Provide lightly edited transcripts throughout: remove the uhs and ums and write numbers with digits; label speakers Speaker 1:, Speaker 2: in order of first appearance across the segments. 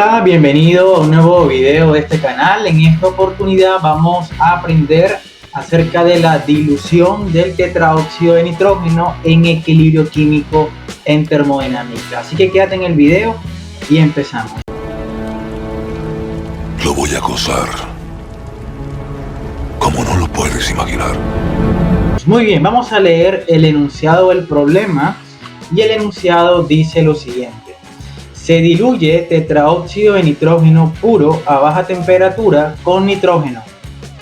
Speaker 1: Hola, bienvenido a un nuevo video de este canal. En esta oportunidad vamos a aprender acerca de la dilución del tetraóxido de nitrógeno en equilibrio químico en termodinámica. Así que quédate en el video y empezamos.
Speaker 2: Lo voy a gozar como no lo puedes imaginar.
Speaker 1: Muy bien, vamos a leer el enunciado del problema y el enunciado dice lo siguiente. Se diluye tetraóxido de nitrógeno puro a baja temperatura con nitrógeno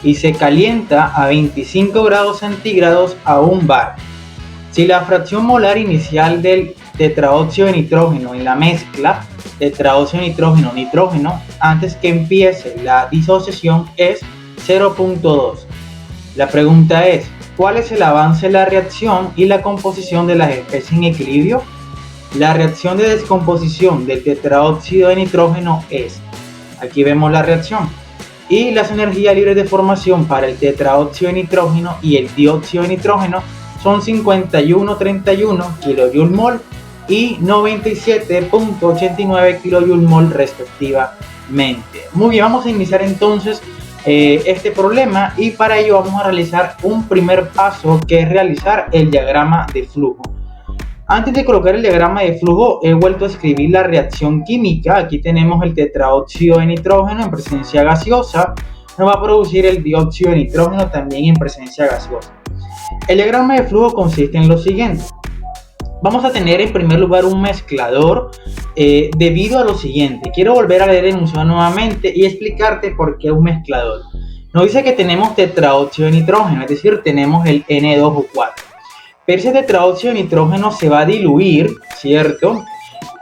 Speaker 1: y se calienta a 25 grados centígrados a 1 bar. Si la fracción molar inicial del tetraóxido de nitrógeno en la mezcla tetraóxido de nitrógeno antes que empiece la disociación es 0.2. La pregunta es, ¿cuál es el avance de la reacción y la composición de las especies en equilibrio? La reacción de descomposición del tetraóxido de nitrógeno es, aquí vemos la reacción, y las energías libres de formación para el tetraóxido de nitrógeno y el dióxido de nitrógeno son 51,31 kJ/mol y 97,89 kJ/mol respectivamente. Muy bien, vamos a iniciar entonces este problema y para ello vamos a realizar un primer paso que es realizar el diagrama de flujo. Antes de colocar el diagrama de flujo he vuelto a escribir la reacción química. Aquí tenemos el tetraóxido de nitrógeno en presencia gaseosa, nos va a producir el dióxido de nitrógeno también en presencia gaseosa. El diagrama de flujo consiste en lo siguiente. Vamos a tener en primer lugar un mezclador debido a lo siguiente. Quiero volver a leer el enunciado nuevamente y explicarte por qué un mezclador. Nos dice que tenemos tetraóxido de nitrógeno, es decir, tenemos el N2O4. Pero ese tetraóxido de nitrógeno se va a diluir, ¿cierto?,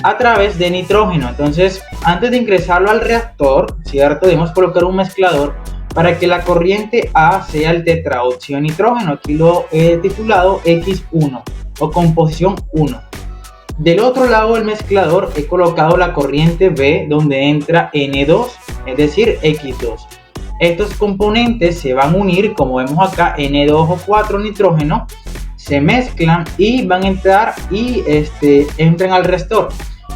Speaker 1: a través de nitrógeno. Entonces, antes de ingresarlo al reactor, ¿cierto?, debemos colocar un mezclador para que la corriente A sea el tetraóxido de nitrógeno. Aquí lo he titulado X1 o composición 1. Del otro lado del mezclador he colocado la corriente B donde entra N2, es decir, X2. Estos componentes se van a unir, como vemos acá, N2O4 nitrógeno, se mezclan y van a entrar y entran al reactor.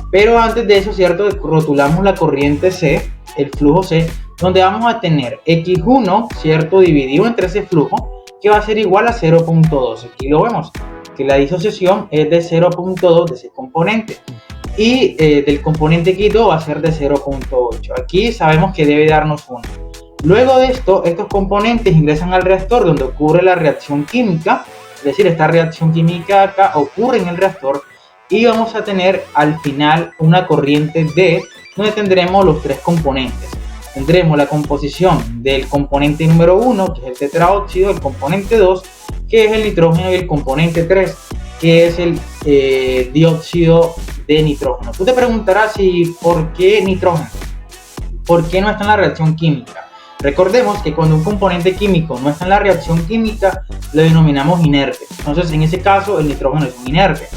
Speaker 1: Pero antes de eso, ¿cierto?, rotulamos la corriente C, el flujo C, donde vamos a tener X1, ¿cierto?, dividido entre ese flujo, que va a ser igual a 0.2. Aquí lo vemos, que la disociación es de 0.2 de ese componente. Y del componente X2 va a ser de 0.8. Aquí sabemos que debe darnos 1. Luego de esto, estos componentes ingresan al reactor donde ocurre la reacción química. Es decir, esta reacción química acá ocurre en el reactor y vamos a tener al final una corriente D donde tendremos los tres componentes. Tendremos la composición del componente número 1, que es el tetraóxido, el componente 2, que es el nitrógeno, y el componente 3, que es el dióxido de nitrógeno. Tú te preguntarás, ¿por qué nitrógeno? ¿Por qué no está en la reacción química? Recordemos que cuando un componente químico no está en la reacción química, lo denominamos inerte. Entonces, en ese caso, el nitrógeno es un inerte.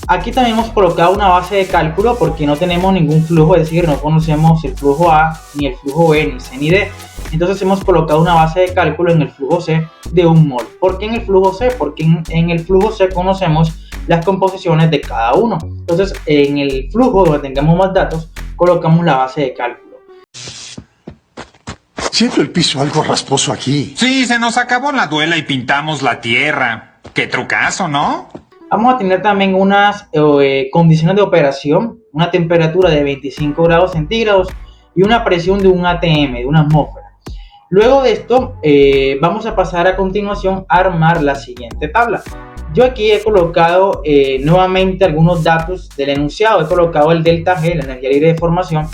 Speaker 1: Aquí también hemos colocado una base de cálculo porque no tenemos ningún flujo, es decir, no conocemos el flujo A, ni el flujo B, ni C, ni D. Entonces, hemos colocado una base de cálculo en el flujo C de 1 mol. ¿Por qué en el flujo C? Porque en el flujo C conocemos las composiciones de cada uno. Entonces, en el flujo donde tengamos más datos, colocamos la base de cálculo.
Speaker 3: Siento el piso algo rasposo aquí.
Speaker 4: Sí, se nos acabó la duela y pintamos la tierra. Qué trucazo, ¿no?
Speaker 1: Vamos a tener también unas condiciones de operación, una temperatura de 25 grados centígrados y una presión de un atm, de una atmósfera. Luego de esto, vamos a pasar a continuación a armar la siguiente tabla. Yo aquí he colocado nuevamente algunos datos del enunciado. He colocado el delta G, la energía libre de formación,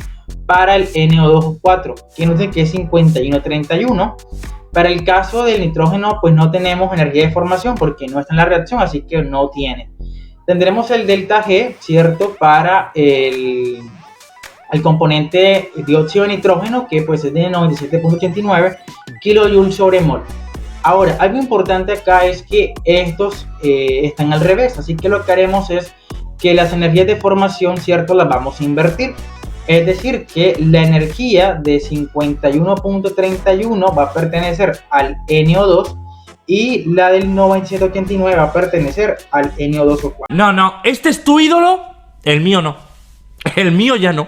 Speaker 1: para el NO2O4, que nos dice que es 51,31. Para el caso del nitrógeno, pues no tenemos energía de formación porque no está en la reacción, así que no tiene. Tendremos el delta G, ¿cierto?, para el componente dióxido de nitrógeno, que pues es de 97,89 kJ/mol. Ahora, algo importante acá es que estos están al revés, así que lo que haremos es que las energías de formación, ¿cierto?, las vamos a invertir. Es decir, que la energía de 51,31 va a pertenecer al NO2 y la del 97,89 va a pertenecer al NO2O4.
Speaker 5: No, este es tu ídolo, el mío no. El mío ya no.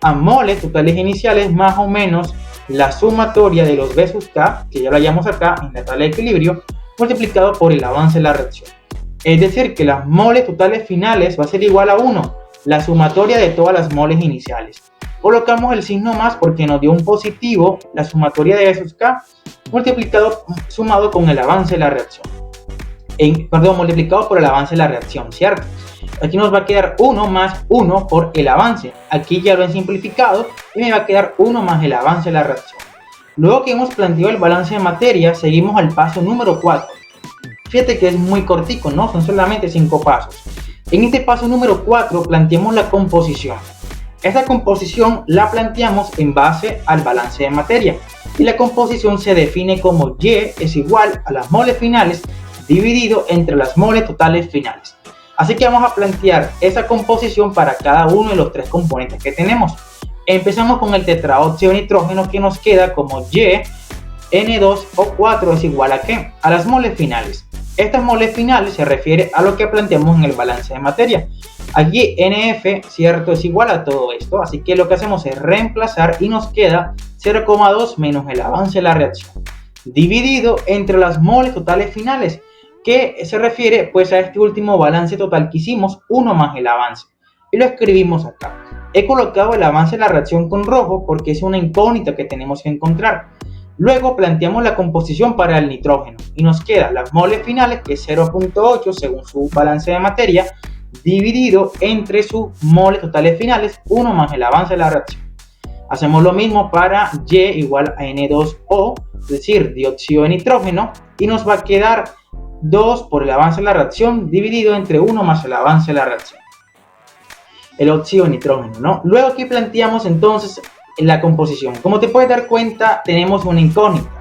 Speaker 1: a moles totales iniciales más o menos la sumatoria de los B sub K, que ya lo hallamos acá en la tabla de equilibrio, multiplicado por el avance de la reacción. Es decir, que las moles totales finales va a ser igual a 1, la sumatoria de todas las moles iniciales. Colocamos el signo más porque nos dio un positivo, la sumatoria de B sub K, sumado con el avance de la reacción. Multiplicado por el avance de la reacción, ¿cierto? Aquí nos va a quedar 1 más 1 por el avance. Aquí ya lo he simplificado y me va a quedar 1 más el avance de la reacción. Luego que hemos planteado el balance de materia, seguimos al paso número 4. Fíjate que es muy cortico, ¿no? Son solamente 5 pasos. En este paso número 4 planteamos la composición. Esta composición la planteamos en base al balance de materia. Y la composición se define como Y es igual a las moles finales dividido entre las moles totales finales. Así que vamos a plantear esa composición para cada uno de los 3 componentes que tenemos. Empezamos con el tetraóxido de nitrógeno, que nos queda como Y, N2O4 es igual a ¿qué? A las moles finales. Estas moles finales se refiere a lo que planteamos en el balance de materia. Aquí NF, cierto, es igual a todo esto, así que lo que hacemos es reemplazar y nos queda 0,2 menos el avance de la reacción, dividido entre las moles totales finales, que se refiere pues a este último balance total que hicimos, 1 más el avance. Y lo escribimos acá. He colocado el avance de la reacción con rojo porque es una incógnita que tenemos que encontrar. Luego planteamos la composición para el nitrógeno y nos quedan las moles finales, que es 0,8 según su balance de materia, dividido entre sus moles totales finales, 1 más el avance de la reacción. Hacemos lo mismo para Y igual a N2O, es decir, dióxido de nitrógeno, y nos va a quedar 2 por el avance de la reacción dividido entre 1 más el avance de la reacción. El óxido de nitrógeno, ¿no? Luego aquí planteamos entonces la composición. Como te puedes dar cuenta, tenemos una incógnita,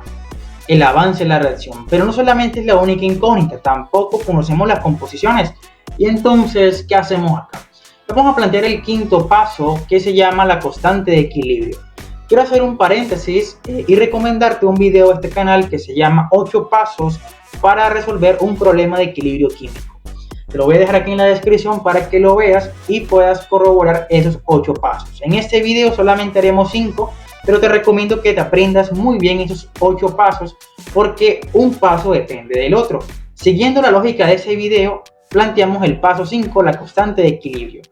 Speaker 1: el avance de la reacción. Pero no solamente es la única incógnita, tampoco conocemos las composiciones. Y entonces, ¿qué hacemos acá? Vamos a plantear el quinto paso, que se llama la constante de equilibrio. Quiero hacer un paréntesis y recomendarte un video de este canal que se llama 8 pasos para resolver un problema de equilibrio químico. Te lo voy a dejar aquí en la descripción para que lo veas y puedas corroborar esos 8 pasos. En este video solamente haremos 5, pero te recomiendo que te aprendas muy bien esos 8 pasos porque un paso depende del otro. Siguiendo la lógica de ese video, planteamos el paso 5, la constante de equilibrio.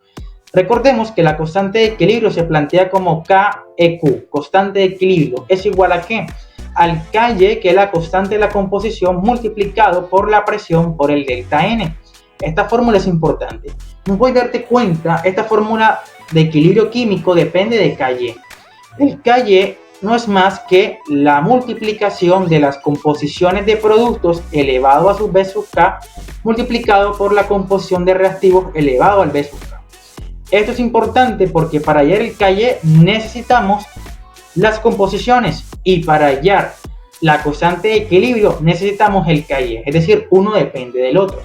Speaker 1: Recordemos que la constante de equilibrio se plantea como KEQ, constante de equilibrio, es igual a ¿qué? Al KY, que es la constante de la composición, multiplicado por la presión por el delta N. Esta fórmula es importante. No puedes darte cuenta, esta fórmula de equilibrio químico depende de KY. El KY no es más que la multiplicación de las composiciones de productos elevado a su B sub K multiplicado por la composición de reactivos elevado al B sub K. Esto es importante porque para hallar el KY necesitamos las composiciones y para hallar la constante de equilibrio necesitamos el KY, es decir, uno depende del otro.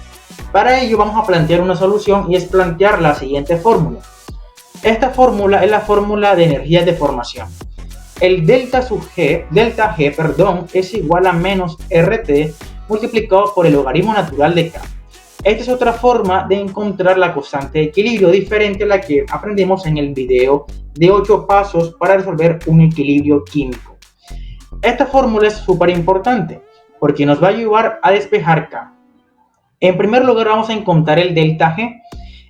Speaker 1: Para ello vamos a plantear una solución y es plantear la siguiente fórmula. Esta fórmula es la fórmula de energías de formación. El delta G, es igual a menos RT multiplicado por el logaritmo natural de K. Esta es otra forma de encontrar la constante de equilibrio diferente a la que aprendimos en el video de 8 pasos para resolver un equilibrio químico. Esta fórmula es súper importante porque nos va a ayudar a despejar K. En primer lugar vamos a encontrar el delta G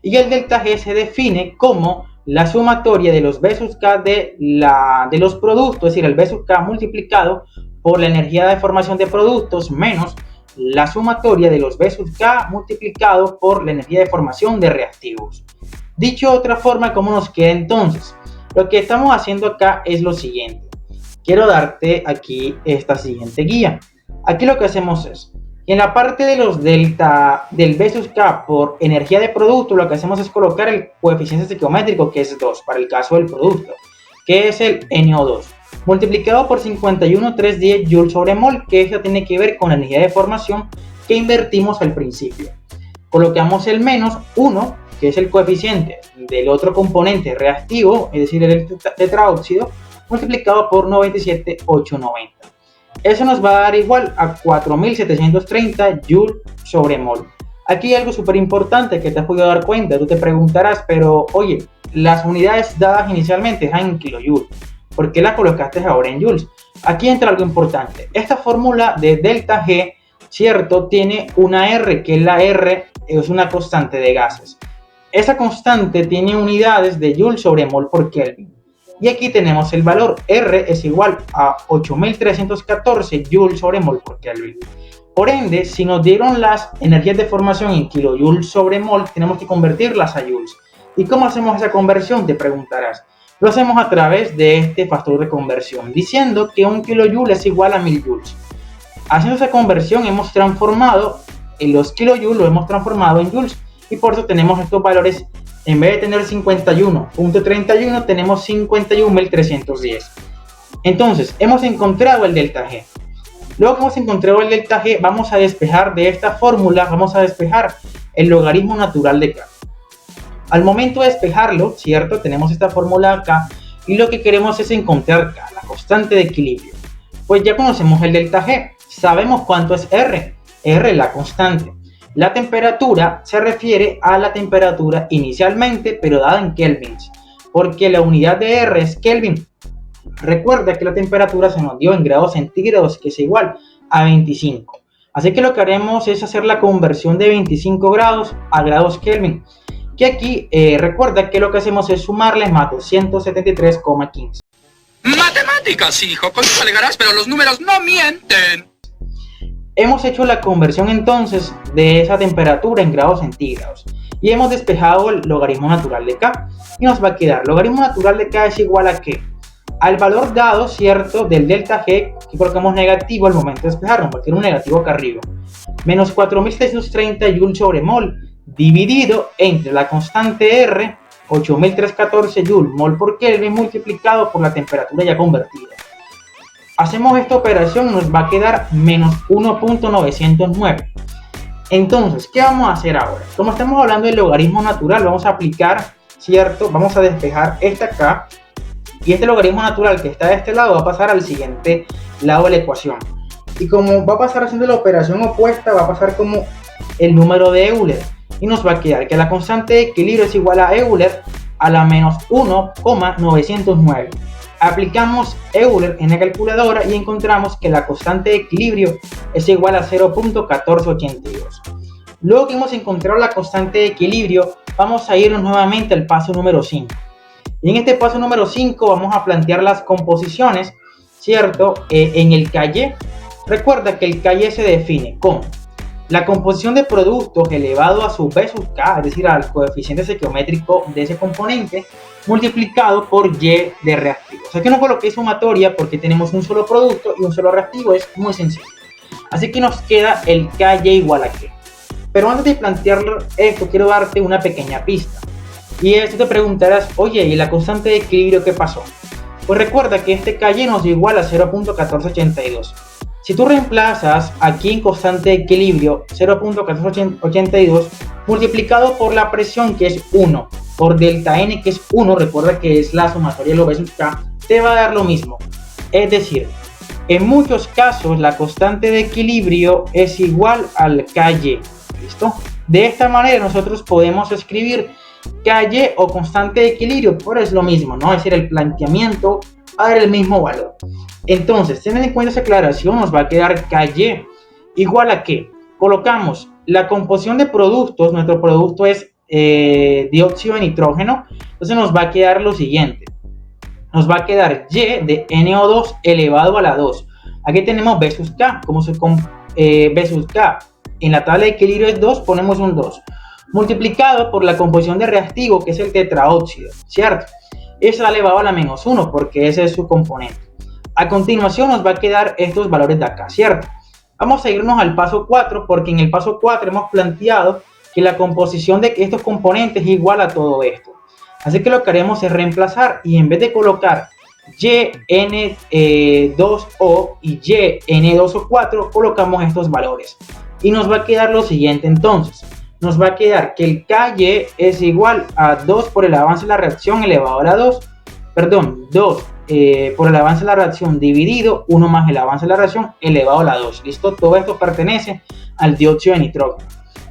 Speaker 1: y el delta G se define como la sumatoria de los B sub K de los productos, es decir, el B sub K multiplicado por la energía de formación de productos menos la sumatoria de los B sub K multiplicado por la energía de formación de reactivos. Dicho de otra forma, ¿cómo nos queda entonces? Lo que estamos haciendo acá es lo siguiente. Quiero darte aquí esta siguiente guía. Aquí lo que hacemos es, en la parte de los delta del B sub K por energía de producto, lo que hacemos es colocar el coeficiente estequiométrico, que es 2 para el caso del producto, que es el NO2, multiplicado por 51,310 Joule sobre mol, que eso tiene que ver con la energía de formación que invertimos al principio. Colocamos el menos 1, que es el coeficiente del otro componente reactivo, es decir, el tetraóxido, multiplicado por 97,890. Eso nos va a dar igual a 4.730 Joule sobre mol. Aquí hay algo súper importante que te has podido dar cuenta. Tú te preguntarás, pero oye, las unidades dadas inicialmente están en kilojoules. ¿Por qué las colocaste ahora en joules? Aquí entra algo importante. Esta fórmula de delta G, cierto, tiene una R, que la R es una constante de gases. Esa constante tiene unidades de joule sobre mol por Kelvin. Y aquí tenemos el valor. R es igual a 8314 joules sobre mol por Kelvin. Por ende, si nos dieron las energías de formación en kilojoules sobre mol, tenemos que convertirlas a joules. ¿Y cómo hacemos esa conversión? Te preguntarás. Lo hacemos a través de este factor de conversión, diciendo que un kilojoule es igual a 1000 joules. Haciendo esa conversión hemos transformado en los kilojoules, lo hemos transformado en joules, y por eso tenemos estos valores. En vez de tener 51.31, tenemos 51.310. Entonces, hemos encontrado el delta G. Luego que hemos encontrado el delta G, vamos a despejar de esta fórmula, vamos a despejar el logaritmo natural de K. Al momento de despejarlo, ¿cierto? Tenemos esta fórmula acá y lo que queremos es encontrar K, la constante de equilibrio. Pues ya conocemos el delta G, sabemos cuánto es R. R es la constante. La temperatura se refiere a la temperatura inicialmente, pero dada en kelvins, porque la unidad de R es Kelvin. Recuerda que la temperatura se nos dio en grados centígrados, que es igual a 25. Así que lo que haremos es hacer la conversión de 25 grados a grados Kelvin. Que aquí recuerda que lo que hacemos es sumarles más 273,15.
Speaker 5: Matemáticas, hijo, con eso alegarás, pero los números no mienten.
Speaker 1: Hemos hecho la conversión entonces de esa temperatura en grados centígrados y hemos despejado el logaritmo natural de K y nos va a quedar, logaritmo natural de K es igual a ¿qué? Al valor dado, ¿cierto? Del delta G, que colocamos negativo al momento de despejarlo, porque era un negativo acá arriba, menos 4630 joules sobre mol, dividido entre la constante R, 8314 joules mol por Kelvin, multiplicado por la temperatura ya convertida. Hacemos esta operación, nos va a quedar menos 1.909. Entonces, ¿qué vamos a hacer ahora? Como estamos hablando del logaritmo natural, vamos a aplicar, ¿cierto? Vamos a despejar esta acá. Y este logaritmo natural que está de este lado va a pasar al siguiente lado de la ecuación. Y como va a pasar haciendo la operación opuesta, va a pasar como el número de Euler. Y nos va a quedar que la constante de equilibrio es igual a Euler a la menos 1,909. Aplicamos Euler en la calculadora y encontramos que la constante de equilibrio es igual a 0.1482. Luego que hemos encontrado la constante de equilibrio, vamos a irnos nuevamente al paso número 5. Y en este paso número 5 vamos a plantear las composiciones, ¿cierto? En el KY. Recuerda que el KY se define como la composición de productos elevado a su B sub K, es decir, al coeficiente estequiométrico de ese componente, multiplicado por Y de reactivo. O sea que no coloqué sumatoria porque tenemos un solo producto y un solo reactivo, es muy sencillo. Así que nos queda el KY igual a ¿qué? Pero antes de plantear esto, quiero darte una pequeña pista. Y esto te preguntarás, oye, ¿y la constante de equilibrio qué pasó? Pues recuerda que este KY nos da igual a 0.1482. Si tú reemplazas aquí en constante de equilibrio 0.1482 multiplicado por la presión que es 1 por delta N que es 1, recuerda que es la sumatoria de lo B sub K, te va a dar lo mismo. Es decir, en muchos casos la constante de equilibrio es igual al KY. ¿Listo? De esta manera nosotros podemos escribir KY o constante de equilibrio, pero es lo mismo, ¿no? Es decir, el planteamiento va a dar el mismo valor. Entonces, teniendo en cuenta esa aclaración, nos va a quedar KY igual a ¿qué? Colocamos la composición de productos, nuestro producto es dióxido de nitrógeno, entonces nos va a quedar lo siguiente. Nos va a quedar Y de NO2 elevado a la 2. Aquí tenemos B sub K, como se B sub K en la tabla de equilibrio es 2, ponemos un 2. Multiplicado por la composición de reactivo, que es el tetraóxido, ¿cierto? Eso elevado a la menos 1, porque ese es su componente. A continuación nos va a quedar estos valores de acá, ¿cierto? Vamos a irnos al paso 4, porque en el paso 4 hemos planteado que la composición de estos componentes es igual a todo esto. Así que lo que haremos es reemplazar, y en vez de colocar YN2O y YN2O4, colocamos estos valores. Y nos va a quedar lo siguiente entonces. Nos va a quedar que el KY es igual a 2 por el avance de la reacción elevado a la 2. Perdón, 2 por el avance de la reacción dividido 1 más el avance de la reacción elevado a la 2. ¿Listo? Todo esto pertenece al dióxido de nitrógeno.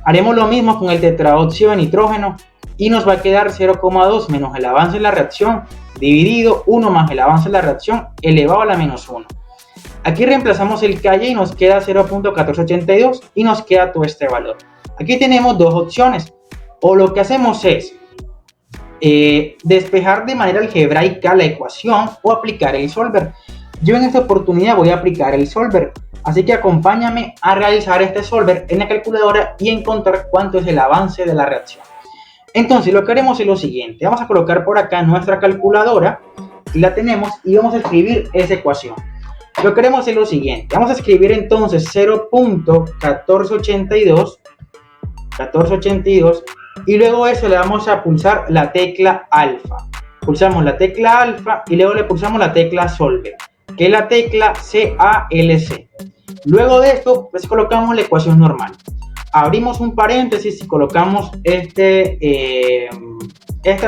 Speaker 1: Haremos lo mismo con el tetraóxido de nitrógeno y nos va a quedar 0,2 menos el avance de la reacción dividido 1 más el avance de la reacción elevado a la menos 1. Aquí reemplazamos el KY y nos queda 0.1482 y nos queda todo este valor. Aquí tenemos dos opciones. O lo que hacemos es despejar de manera algebraica la ecuación o aplicar el solver. Yo en esta oportunidad voy a aplicar el solver. Así que acompáñame a realizar este solver en la calculadora y encontrar cuánto es el avance de la reacción. Entonces lo que haremos es lo siguiente. Vamos a colocar por acá nuestra calculadora. Y la tenemos y vamos a escribir esa ecuación. Lo que haremos es lo siguiente. Vamos a escribir entonces 0.1482 y luego eso le vamos a pulsar la tecla alfa. Pulsamos la tecla alfa y luego le pulsamos la tecla solver, que es la tecla CALC. Luego de esto, pues colocamos la ecuación normal. Abrimos un paréntesis y colocamos esta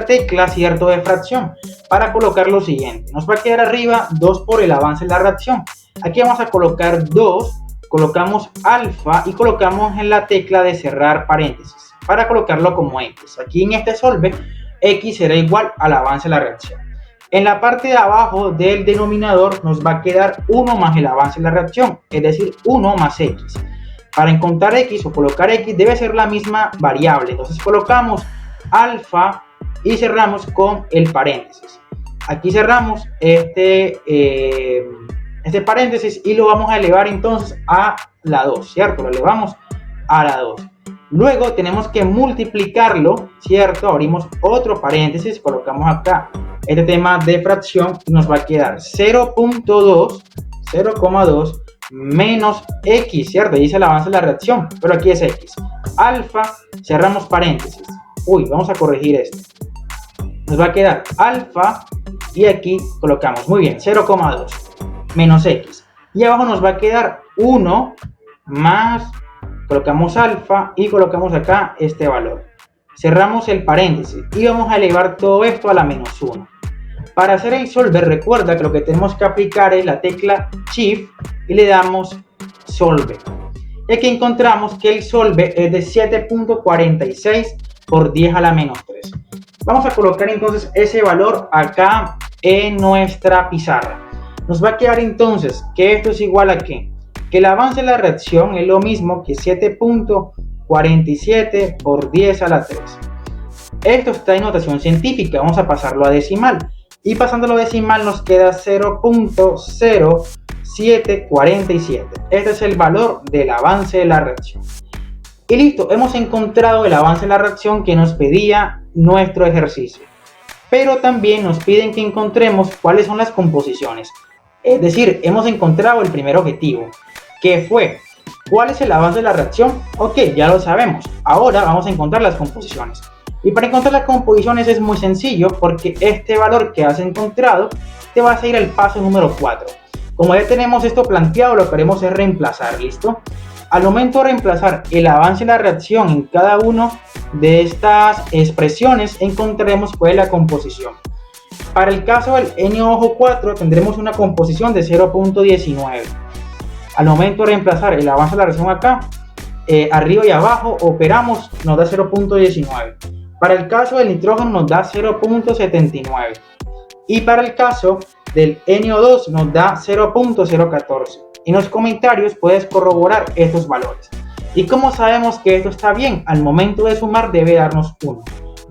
Speaker 1: tecla, cierto, de fracción para colocar lo siguiente. Nos va a quedar arriba 2 por el avance de la reacción. Aquí vamos a colocar 2, colocamos alfa y colocamos en la tecla de cerrar paréntesis para colocarlo como X. Aquí en este solver, X será igual al avance de la reacción. En la parte de abajo del denominador nos va a quedar 1 más el avance de la reacción, es decir, 1 más X. Para encontrar X o colocar X debe ser la misma variable. Entonces colocamos alfa y cerramos con el paréntesis. Aquí cerramos este paréntesis y lo vamos a elevar entonces a la 2, ¿cierto? Lo elevamos a la 2. Luego tenemos que multiplicarlo, ¿cierto? Abrimos otro paréntesis, colocamos acá este tema de fracción y nos va a quedar 0.2 menos X, ¿cierto? Ahí dice el avance de la reacción, pero aquí es X. Alfa, cerramos paréntesis. Uy, vamos a corregir esto. Nos va a quedar alfa y aquí colocamos, muy bien, 0,2 menos X. Y abajo nos va a quedar 1 más, colocamos alfa y colocamos acá este valor. Cerramos el paréntesis y vamos a elevar todo esto a la menos 1. Para hacer el solver, recuerda que lo que tenemos que aplicar es la tecla Shift y le damos solver. Y aquí encontramos que el solver es de 7.46 por 10 a la menos 3. Vamos a colocar entonces ese valor acá en nuestra pizarra. Nos va a quedar entonces que esto es igual a ¿qué? Que el avance de la reacción es lo mismo que 7.47 por 10 a la 3. Esto está en notación científica, vamos a pasarlo a decimal. Y pasándolo a decimal nos queda 0.0747. Este es el valor del avance de la reacción. Y listo, hemos encontrado el avance de la reacción que nos pedía nuestro ejercicio. Pero también nos piden que encontremos cuáles son las composiciones. Es decir, hemos encontrado el primer objetivo, que fue ¿cuál es el avance de la reacción? Ok, ya lo sabemos. Ahora vamos a encontrar las composiciones. Y para encontrar las composiciones es muy sencillo, porque este valor que has encontrado te vas a ir al paso número 4. Como ya tenemos esto planteado, lo que haremos es reemplazar, ¿listo? Al momento de reemplazar el avance de la reacción en cada una de estas expresiones, encontraremos cuál es la composición. Para el caso del NO4 tendremos una composición de 0.19. Al momento de reemplazar el avance de la reacción acá, arriba y abajo operamos, nos da 0.19. Para el caso del nitrógeno nos da 0.79. Y para el caso del NO2 nos da 0.014. En los comentarios puedes corroborar estos valores. ¿Y cómo sabemos que esto está bien? Al momento de sumar debe darnos 1.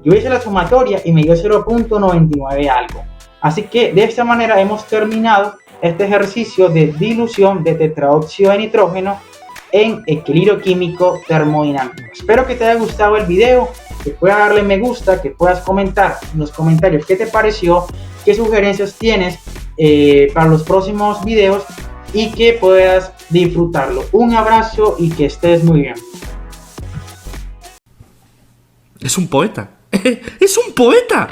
Speaker 1: Yo hice la sumatoria y me dio 0.99 algo. Así que de esta manera hemos terminado este ejercicio de dilución de tetraóxido de nitrógeno en equilibrio químico termodinámico. Espero que te haya gustado el video, que puedas darle me gusta, que puedas comentar en los comentarios qué te pareció, qué sugerencias tienes para los próximos videos y que puedas disfrutarlo. Un abrazo y que estés muy bien.
Speaker 6: Es un poeta. ¡Es un poeta!